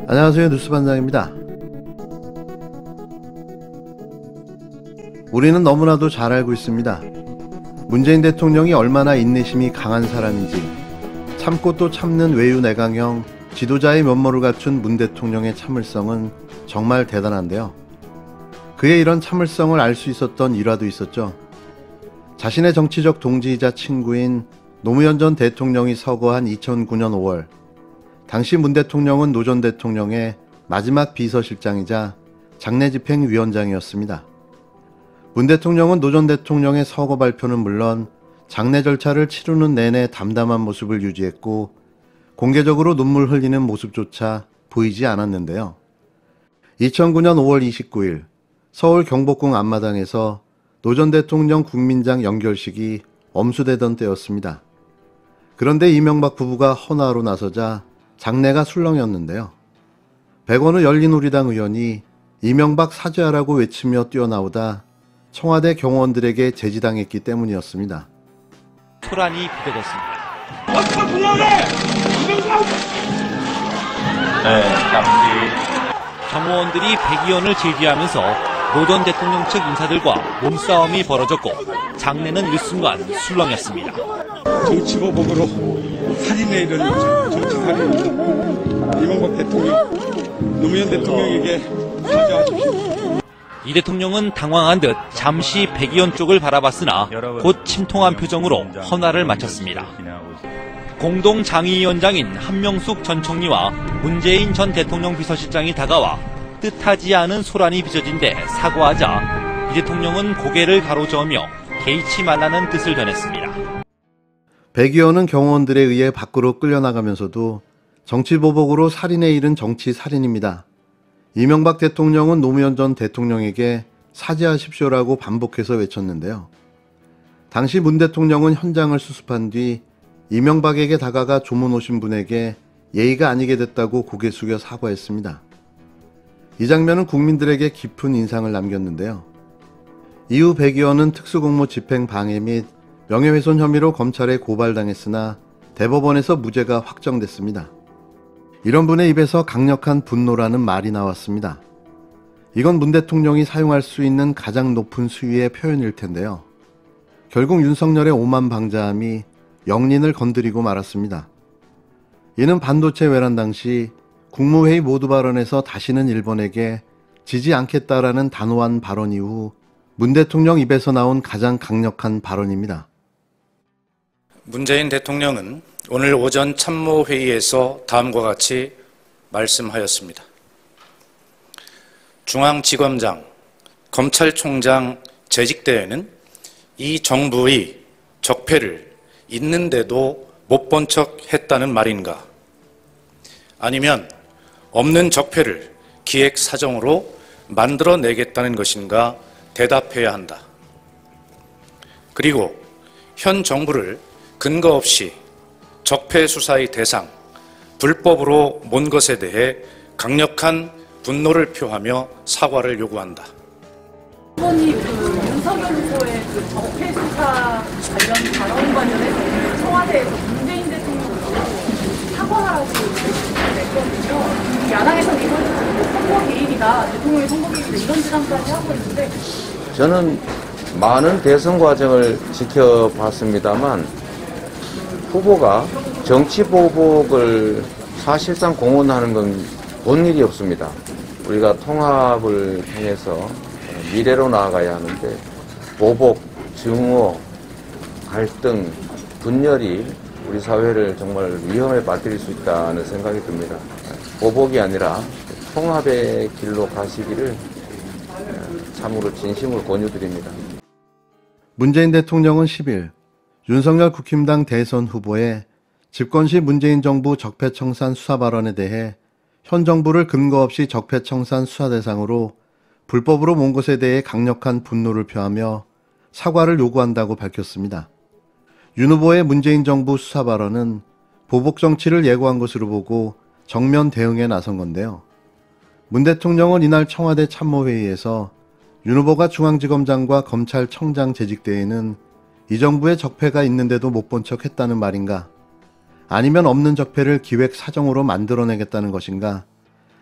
안녕하세요. 뉴스반장입니다. 우리는 너무나도 잘 알고 있습니다. 문재인 대통령이 얼마나 인내심이 강한 사람인지, 참고 또 참는 외유내강형 지도자의 면모를 갖춘 문 대통령의 참을성은 정말 대단한데요. 그의 이런 참을성을 알 수 있었던 일화도 있었죠. 자신의 정치적 동지이자 친구인 노무현 전 대통령이 서거한 2009년 5월, 당시 문 대통령은 노 전 대통령의 마지막 비서실장이자 장례집행위원장이었습니다. 문 대통령은 노 전 대통령의 서거 발표는 물론 장례 절차를 치르는 내내 담담한 모습을 유지했고, 공개적으로 눈물 흘리는 모습조차 보이지 않았는데요. 2009년 5월 29일 서울 경복궁 앞마당에서 노 전 대통령 국민장 연결식이 엄수되던 때였습니다. 그런데 이명박 부부가 헌화로 나서자 장례가 술렁였는데요. 백원우 열린우리당 의원이 이명박 사죄하라고 외치며 뛰어나오다 청와대 경호원들에게 제지당했기 때문이었습니다. 소란이 비대됐습니다. 네, 잠시. 경호원들이 백 의원을 제지하면서 노 전 대통령 측 인사들과 몸싸움이 벌어졌고, 장례는 일순간 술렁였습니다. 정치보복으로 살인에 이르는 정치살인입니다. 이명박 대통령, 노무현 대통령에게 사죄하십시오. 이 대통령은 당황한 듯 잠시 백 의원 쪽을 바라봤으나 곧 침통한 표정으로 헌화를 마쳤습니다. 공동 장의위원장인 한명숙 전 총리와 문재인 전 대통령 비서실장이 다가와 뜻하지 않은 소란이 빚어진 데 사과하자 이 대통령은 고개를 가로저으며 개의치 말라는 뜻을 전했습니다. 백 의원은 경호원들에 의해 밖으로 끌려나가면서도 정치보복으로 살인에 이른 정치살인입니다. 이명박 대통령은 노무현 전 대통령에게 사죄하십시오라고 반복해서 외쳤는데요. 당시 문 대통령은 현장을 수습한 뒤 이명박에게 다가가 조문 오신 분에게 예의가 아니게 됐다고 고개 숙여 사과했습니다. 이 장면은 국민들에게 깊은 인상을 남겼는데요. 이후 백 의원은 특수공무 집행 방해 및 명예훼손 혐의로 검찰에 고발당했으나 대법원에서 무죄가 확정됐습니다. 이런 분의 입에서 강력한 분노라는 말이 나왔습니다. 이건 문 대통령이 사용할 수 있는 가장 높은 수위의 표현일 텐데요. 결국 윤석열의 오만방자함이 영린을 건드리고 말았습니다. 이는 반도체 외란 당시 국무회의 모두 발언에서 다시는 일본에게 지지 않겠다라는 단호한 발언 이후 문 대통령 입에서 나온 가장 강력한 발언입니다. 문재인 대통령은 오늘 오전 참모회의에서 다음과 같이 말씀하였습니다. 중앙지검장, 검찰총장 재직대에는 이 정부의 적폐를 있는데도 못 본 척 했다는 말인가? 아니면 없는 적폐를 기획사정으로 만들어내겠다는 것인가 대답해야 한다. 그리고 현 정부를 근거 없이 적폐 수사의 대상, 불법으로 몬 것에 대해 강력한 분노를 표하며 사과를 요구한다. 의원이 윤석열 후보의 적폐 수사 관련 발언 관련해서 청와대에서 문재인 대통령으로 사과하라고 냈거든요. 야당에서는 이걸 선거 개입이다, 대통령의 선거 개입이다 이런 주장까지 하고 있는데, 저는 많은 대선 과정을 지켜봤습니다만 후보가 정치 보복을 사실상 공언하는 건 본 일이 없습니다. 우리가 통합을 통해서 미래로 나아가야 하는데 보복, 증오, 갈등, 분열이 우리 사회를 정말 위험에 빠뜨릴 수 있다는 생각이 듭니다. 보복이 아니라 통합의 길로 가시기를 참으로 진심으로 권유드립니다. 문재인 대통령은 10일 윤석열 국힘당 대선 후보의 집권시 문재인 정부 적폐청산 수사 발언에 대해 현 정부를 근거 없이 적폐청산 수사 대상으로 불법으로 몬 것에 대해 강력한 분노를 표하며 사과를 요구한다고 밝혔습니다. 윤 후보의 문재인 정부 수사 발언은 보복 정치를 예고한 것으로 보고 정면 대응에 나선 건데요. 문 대통령은 이날 청와대 참모회의에서 윤 후보가 중앙지검장과 검찰청장 재직대에는 이 정부에 적폐가 있는데도 못 본 척 했다는 말인가? 아니면 없는 적폐를 기획 사정으로 만들어내겠다는 것인가?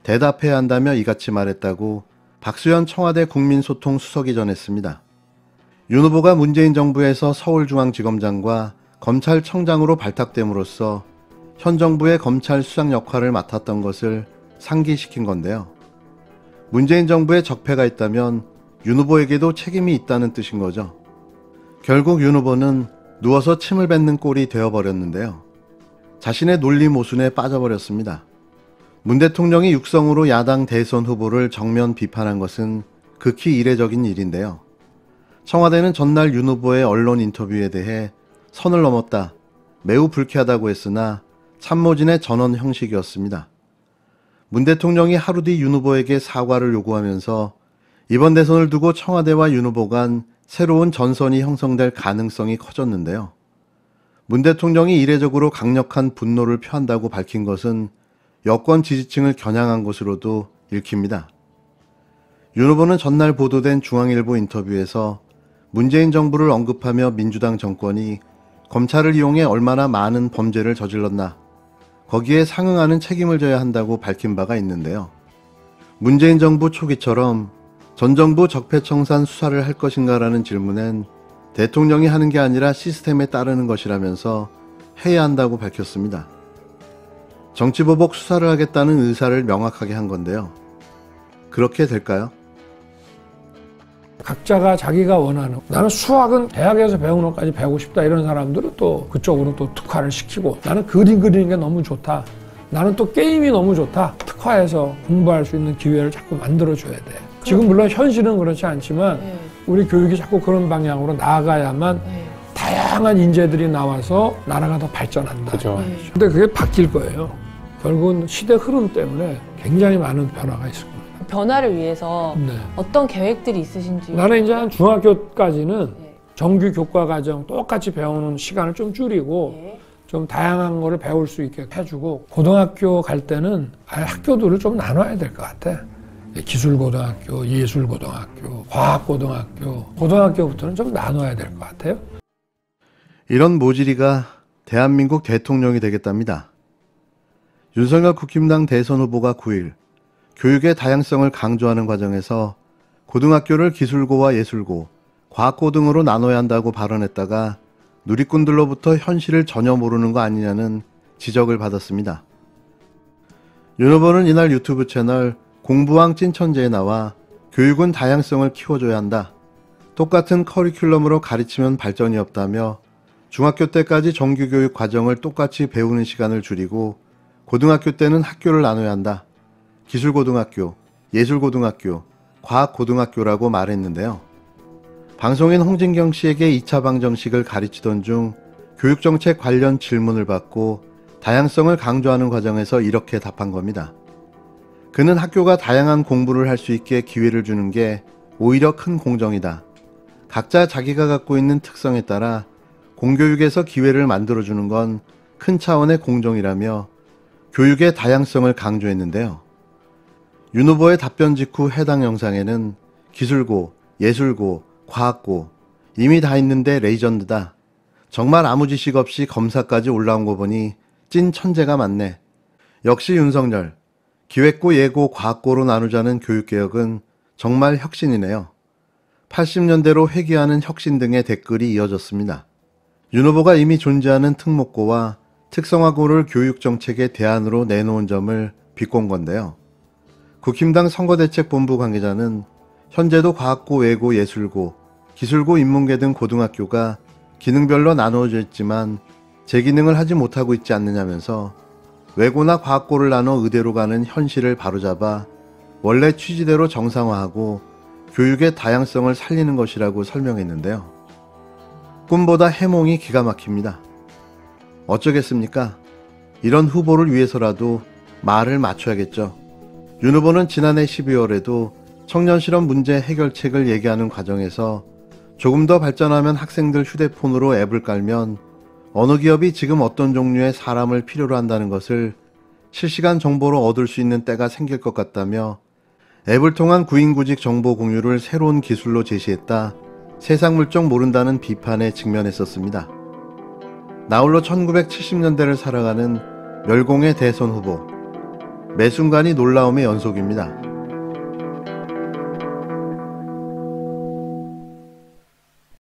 대답해야 한다며 이같이 말했다고 박수현 청와대 국민소통 수석이 전했습니다. 윤 후보가 문재인 정부에서 서울중앙지검장과 검찰청장으로 발탁됨으로써 현 정부의 검찰 수장 역할을 맡았던 것을 상기시킨 건데요. 문재인 정부에 적폐가 있다면 윤 후보에게도 책임이 있다는 뜻인 거죠. 결국 윤 후보는 누워서 침을 뱉는 꼴이 되어버렸는데요. 자신의 논리 모순에 빠져버렸습니다. 문 대통령이 육성으로 야당 대선 후보를 정면 비판한 것은 극히 이례적인 일인데요. 청와대는 전날 윤 후보의 언론 인터뷰에 대해 선을 넘었다, 매우 불쾌하다고 했으나 참모진의 전원 형식이었습니다. 문 대통령이 하루 뒤 윤 후보에게 사과를 요구하면서 이번 대선을 두고 청와대와 윤 후보 간 새로운 전선이 형성될 가능성이 커졌는데요. 문 대통령이 이례적으로 강력한 분노를 표한다고 밝힌 것은 여권 지지층을 겨냥한 것으로도 읽힙니다. 윤 후보는 전날 보도된 중앙일보 인터뷰에서 문재인 정부를 언급하며 민주당 정권이 검찰을 이용해 얼마나 많은 범죄를 저질렀나, 거기에 상응하는 책임을 져야 한다고 밝힌 바가 있는데요. 문재인 정부 초기처럼 전 정부 적폐청산 수사를 할 것인가라는 질문엔 대통령이 하는 게 아니라 시스템에 따르는 것이라면서 해야 한다고 밝혔습니다. 정치보복 수사를 하겠다는 의사를 명확하게 한 건데요. 그렇게 될까요? 각자가 자기가 원하는, 나는 수학은 대학에서 배우는 것까지 배우고 싶다 이런 사람들은 또 그쪽으로 또 특화를 시키고, 나는 그림 그리는 게 너무 좋다, 나는 또 게임이 너무 좋다, 특화해서 공부할 수 있는 기회를 자꾸 만들어줘야 돼. 지금 물론 현실은 그렇지 않지만 우리 교육이 자꾸 그런 방향으로 나아가야만 다양한 인재들이 나와서 나라가 더 발전한다. 그렇죠. 근데 그게 바뀔 거예요. 결국은 시대 흐름 때문에 굉장히 많은 변화가 있을 겁니다. 변화를 위해서 네. 어떤 계획들이 있으신지. 나는 이제 한 중학교까지는 정규 교과 과정 똑같이 배우는 시간을 좀 줄이고 좀 다양한 거를 배울 수 있게 해주고, 고등학교 갈 때는 아예 학교들을 좀 나눠야 될 것 같아. 기술고등학교, 예술고등학교, 과학고등학교, 고등학교부터는 좀 나눠야 될 것 같아요. 이런 모질이가 대한민국 대통령이 되겠답니다. 윤석열 국힘당 대선 후보가 9일 교육의 다양성을 강조하는 과정에서 고등학교를 기술고와 예술고, 과학고 등으로 나눠야 한다고 발언했다가 누리꾼들로부터 현실을 전혀 모르는 거 아니냐는 지적을 받았습니다. 윤 후보는 이날 유튜브 채널 공부왕 찐천재에 나와 교육은 다양성을 키워줘야 한다, 똑같은 커리큘럼으로 가르치면 발전이 없다며 중학교 때까지 정규교육 과정을 똑같이 배우는 시간을 줄이고 고등학교 때는 학교를 나눠야 한다, 기술고등학교, 예술고등학교, 과학고등학교라고 말했는데요. 방송인 홍진경 씨에게 2차 방정식을 가르치던 중 교육정책 관련 질문을 받고 다양성을 강조하는 과정에서 이렇게 답한 겁니다. 그는 학교가 다양한 공부를 할 수 있게 기회를 주는 게 오히려 큰 공정이다. 각자 자기가 갖고 있는 특성에 따라 공교육에서 기회를 만들어주는 건 큰 차원의 공정이라며 교육의 다양성을 강조했는데요. 윤 후보의 답변 직후 해당 영상에는 기술고, 예술고, 과학고 이미 다 있는데 레이전드다, 정말 아무 지식 없이 검사까지 올라온 거 보니 찐 천재가 많네, 역시 윤석열, 기획고, 예고, 과학고로 나누자는 교육개혁은 정말 혁신이네요, 80년대로 회귀하는 혁신 등의 댓글이 이어졌습니다. 윤 후보가 이미 존재하는 특목고와 특성화고를 교육정책의 대안으로 내놓은 점을 비꼰 건데요. 국힘당 선거대책본부 관계자는 현재도 과학고, 외고, 예술고, 기술고, 인문계 등 고등학교가 기능별로 나누어져 있지만 재기능을 하지 못하고 있지 않느냐면서 외고나 과학고를 나눠 의대로 가는 현실을 바로잡아 원래 취지대로 정상화하고 교육의 다양성을 살리는 것이라고 설명했는데요. 꿈보다 해몽이 기가 막힙니다. 어쩌겠습니까? 이런 후보를 위해서라도 말을 맞춰야겠죠. 윤 후보는 지난해 12월에도 청년 실업 문제 해결책을 얘기하는 과정에서 조금 더 발전하면 학생들 휴대폰으로 앱을 깔면 어느 기업이 지금 어떤 종류의 사람을 필요로 한다는 것을 실시간 정보로 얻을 수 있는 때가 생길 것 같다며 앱을 통한 구인구직 정보 공유를 새로운 기술로 제시했다, 세상 물정 모른다는 비판에 직면했었습니다. 나홀로 1970년대를 살아가는 멸공의 대선 후보. 매 순간이 놀라움의 연속입니다.